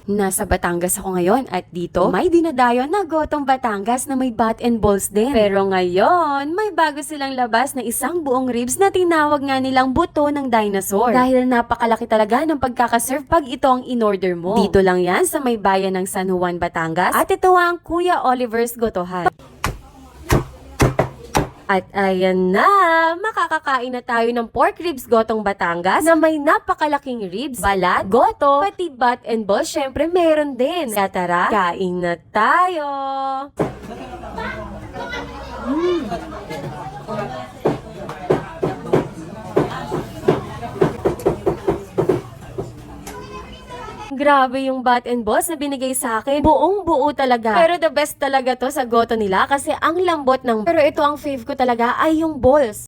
Nasa Batangas ako ngayon at dito may dinadayo na Gotong Batangas na may bat and balls din. Pero ngayon, may bago silang labas na isang buong ribs na tinawag nga nilang buto ng dinosaur. Dahil napakalaki talaga ng pagkakaserve pag ito ang in-order mo. Dito lang yan sa may bayan ng San Juan, Batangas. At ito ang Kuya Oliver's Gotohan. At ayan na, makakakain na tayo ng pork ribs Gotong Batangas na may napakalaking ribs, balat, goto, pati bat and balls, syempre meron din. Kaya tara, kain na tayo! Grabe yung bat and balls na binigay sa akin. Buong buo talaga. Pero the best talaga to sa goto nila kasi ang lambot ng... Pero ito ang fave ko talaga ay yung balls.